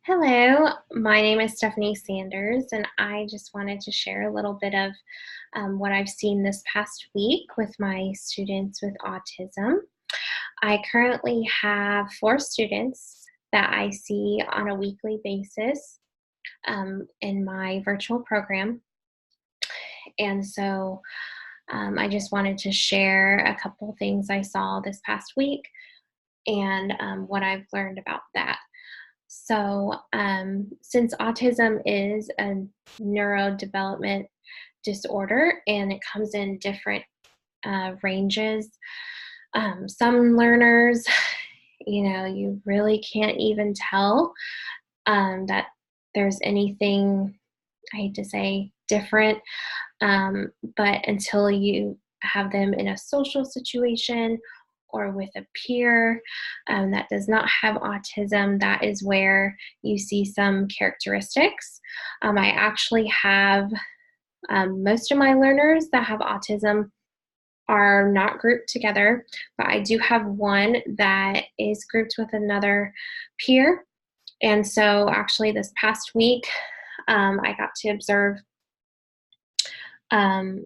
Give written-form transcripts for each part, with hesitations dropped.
Hello, my name is Stephanie Sanders, and I just wanted to share a little bit of what I've seen this past week with my students with autism. I currently have four students that I see on a weekly basis in my virtual program. And so I just wanted to share a couple things I saw this past week and what I've learned about that. Since autism is a neurodevelopment disorder and it comes in different ranges, some learners, you really can't even tell that there's anything, I hate to say, different, but until you have them in a social situation or with a peer that does not have autism, that is where you see some characteristics. I actually have most of my learners that have autism are not grouped together, but I do have one that is grouped with another peer. And so, actually, this past week, I got to observe um,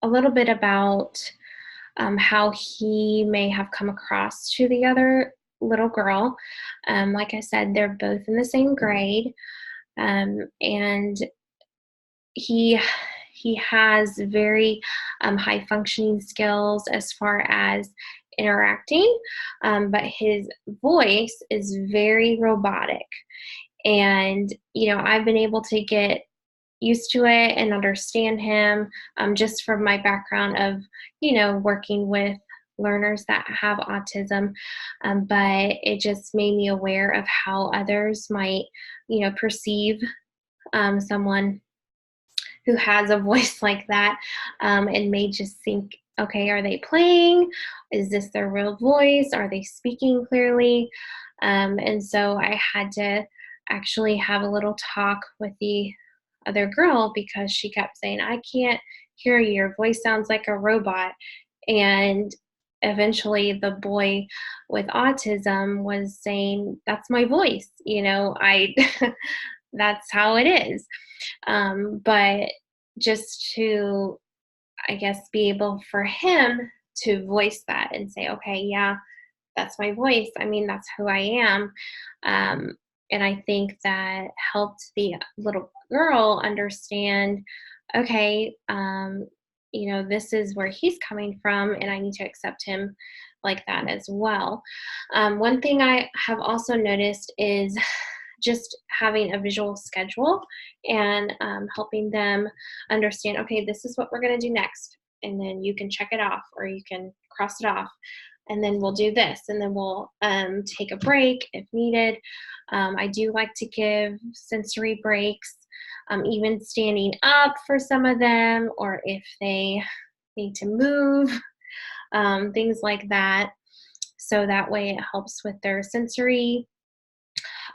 a little bit about how he may have come across to the other little girl. Like I said, they're both in the same grade, and he he has very high functioning skills as far as interacting, but his voice is very robotic. And I've been able to get used to it and understand him just from my background of working with learners that have autism, but it just made me aware of how others might perceive someone who has a voice like that, and may just think, okay, are they playing? Is this their real voice? Are they speaking clearly? And so I had to actually have a little talk with the other girl because she kept saying, I can't hear you. Your voice sounds like a robot. And eventually the boy with autism was saying, that's my voice. I that's how it is. But just to, I guess, be able for him to voice that and say, okay, yeah, that's my voice. I mean, that's who I am. Um, and I think that helped the little girl understand, okay, this is where he's coming from, and I need to accept him like that as well. One thing I have also noticed is just having a visual schedule and helping them understand, okay, this is what we're going to do next. And then you can check it off or you can cross it off. And then we'll do this. And then we'll take a break if needed. I do like to give sensory breaks, even standing up for some of them, or if they need to move, things like that. So that way it helps with their sensory,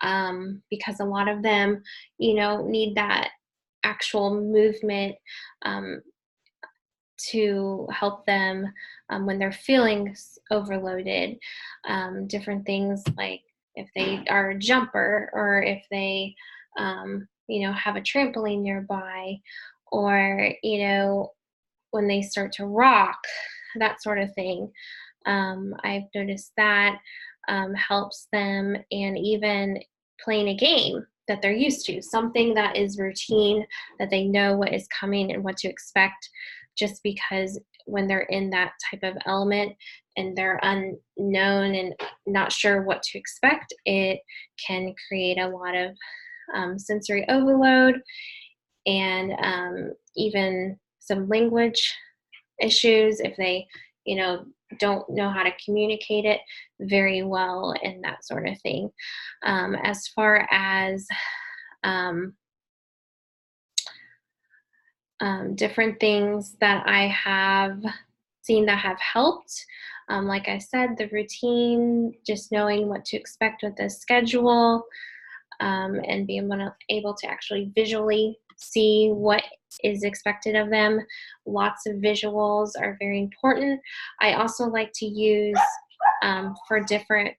because a lot of them, need that actual movement um, to help them when they're feeling overloaded. Different things like if they are a jumper or if they, have a trampoline nearby, or, when they start to rock, that sort of thing. I've noticed that helps them, and even playing a game that they're used to, something that is routine, that they know what is coming and what to expect, just because when they're in that type of element and they're unknown and not sure what to expect, it can create a lot of sensory overload and even some language issues if they, you know, don't know how to communicate it very well and that sort of thing. As far as um, different things that I have seen that have helped, like I said, the routine, just knowing what to expect with the schedule, and being able to actually visually see what is expected of them. Lots of visuals are very important. I also like to use for different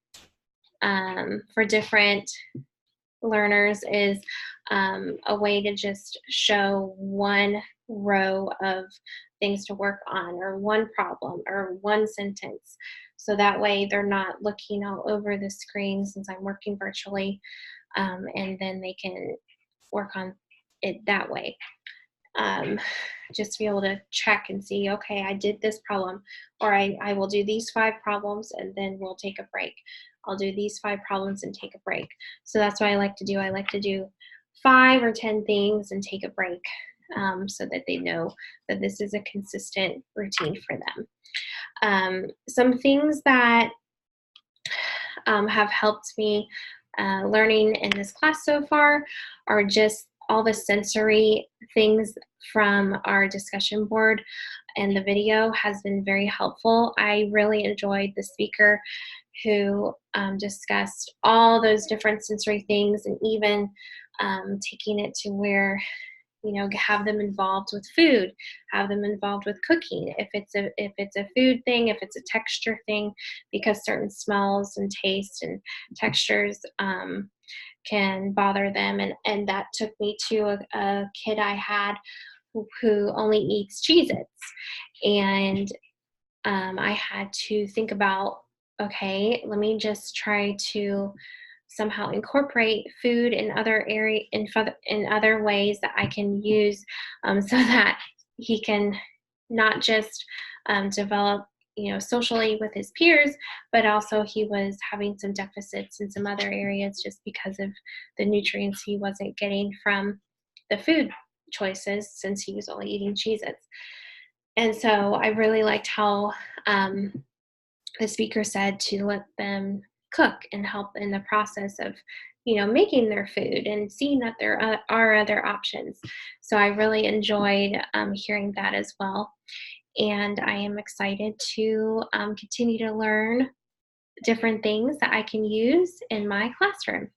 learners is a way to just show one row of things to work on, or one problem, or one sentence. So that way they're not looking all over the screen since I'm working virtually, and then they can work on it that way. Um, just to be able to check and see, okay, I did this problem, or I will do these 5 problems and then we'll take a break. I'll do these 5 problems and take a break. So that's what I like to do. I like to do 5 or 10 things and take a break, so that they know that this is a consistent routine for them. Some things that have helped me learning in this class so far are just all the sensory things from our discussion board, and the video has been very helpful. I really enjoyed the speaker who discussed all those different sensory things, and even taking it to where, have them involved with food, have them involved with cooking, if it's a food thing, if it's a texture thing, because certain smells and tastes and textures can bother them. And that took me to a kid I had who only eats Cheez-Its. And I had to think about, okay, let me just try to somehow incorporate food in other in other ways that I can use, so that he can not just develop, socially with his peers, but also he was having some deficits in some other areas just because of the nutrients he wasn't getting from the food choices since he was only eating Cheez-Its. And so I really liked how the speaker said to let them cook and help in the process of, making their food, and seeing that there are other options. So I really enjoyed hearing that as well. And I am excited to continue to learn different things that I can use in my classroom.